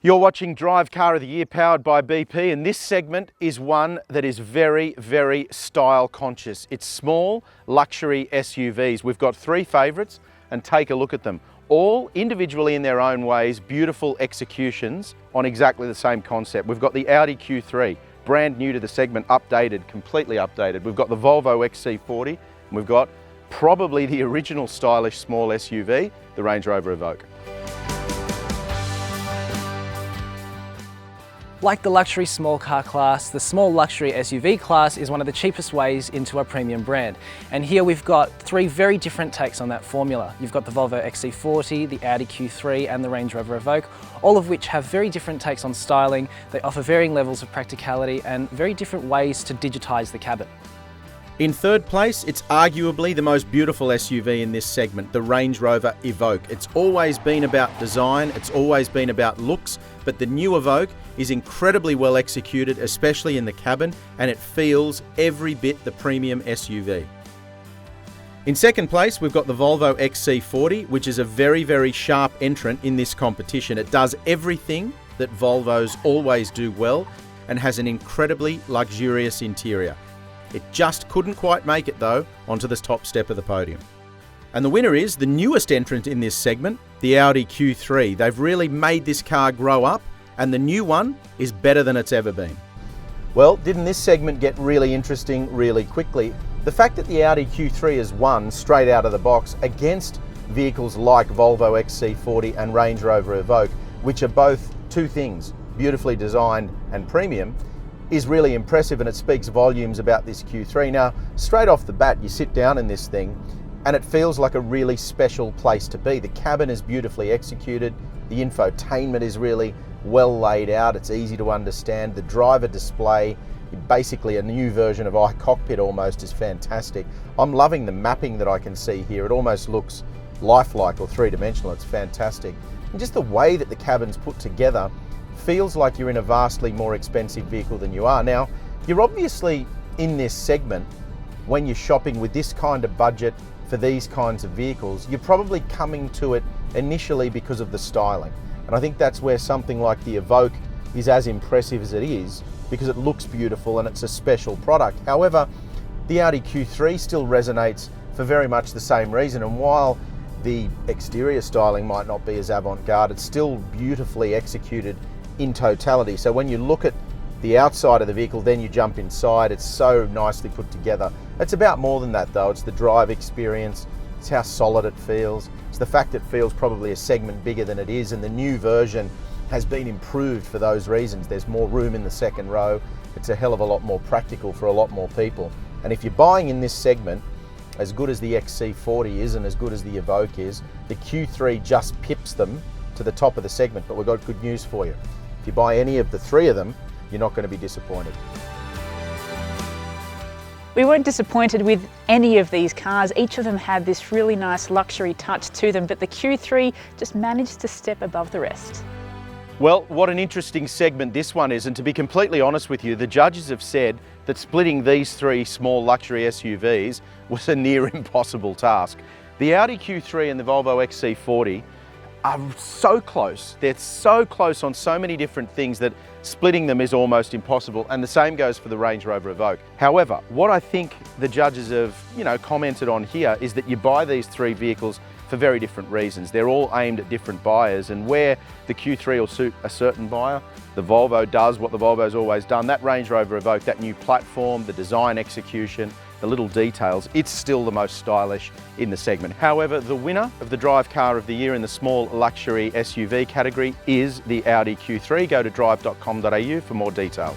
You're watching Drive Car of the Year powered by BP, and this segment is one that is very, very style conscious. It's small luxury SUVs. We've got three favourites and take a look at them. All individually in their own ways, beautiful executions on exactly the same concept. We've got the Audi Q3, brand new to the segment, updated, completely updated. We've got the Volvo XC40, and we've got probably the original stylish small SUV, the Range Rover Evoque. Like the luxury small car class, the small luxury SUV class is one of the cheapest ways into a premium brand. And here we've got three very different takes on that formula. You've got the Volvo XC40, the Audi Q3 and the Range Rover Evoque, all of which have very different takes on styling. They offer varying levels of practicality and very different ways to digitise the cabin. In third place, it's arguably the most beautiful SUV in this segment, the Range Rover Evoque. It's always been about design, it's always been about looks, but the new Evoque is incredibly well executed, especially in the cabin, and it feels every bit the premium SUV. In second place, we've got the Volvo XC40, which is a very, very sharp entrant in this competition. It does everything that Volvos always do well and has an incredibly luxurious interior. It just couldn't quite make it though onto the top step of the podium. And the winner is the newest entrant in this segment, the Audi Q3. They've really made this car grow up, and the new one is better than it's ever been. Well, didn't this segment get really interesting really quickly? The fact that the Audi Q3 has won straight out of the box against vehicles like Volvo XC40 and Range Rover Evoque, which are both two things, beautifully designed and premium, is really impressive, and it speaks volumes about this Q3. Now, straight off the bat, you sit down in this thing and it feels like a really special place to be. The cabin is beautifully executed, the infotainment is really well laid out, it's easy to understand, the driver display, basically a new version of iCockpit almost, is fantastic. I'm loving the mapping that I can see here. It almost looks lifelike or three-dimensional. It's fantastic. And just the way that the cabin's put together feels like you're in a vastly more expensive vehicle than you are. Now, you're obviously in this segment when you're shopping with this kind of budget for these kinds of vehicles. You're probably coming to it initially because of the styling. And I think that's where something like the Evoque is as impressive as it is, because it looks beautiful and it's a special product. However, the Audi Q3 still resonates for very much the same reason. And while the exterior styling might not be as avant-garde, it's still beautifully executed in totality. So when you look at the outside of the vehicle, then you jump inside, it's so nicely put together. It's about more than that though. It's the drive experience, it's how solid it feels, it's the fact it feels probably a segment bigger than it is, and the new version has been improved for those reasons. There's more room in the second row, it's a hell of a lot more practical for a lot more people. And if you're buying in this segment, as good as the XC40 is and as good as the Evoque is, the Q3 just pips them to the top of the segment. But we've got good news for you. If you buy any of the three of them, you're not going to be disappointed. We weren't disappointed with any of these cars. Each of them had this really nice luxury touch to them, but the Q3 just managed to step above the rest. Well, what an interesting segment this one is, and to be completely honest with you, the judges have said that splitting these three small luxury SUVs was a near impossible task. The Audi Q3 and the Volvo XC40 are so close. They're so close on so many different things that splitting them is almost impossible, and the same goes for the Range Rover Evoque. However, what I think the judges have, commented on here is that you buy these three vehicles for very different reasons. They're all aimed at different buyers, and where the Q3 will suit a certain buyer, the Volvo does what the Volvo's always done. That Range Rover Evoque, that new platform, the design execution, the little details, it's still the most stylish in the segment. However, the winner of the Drive Car of the Year in the small luxury SUV category is the Audi Q3. Go to drive.com.au for more details.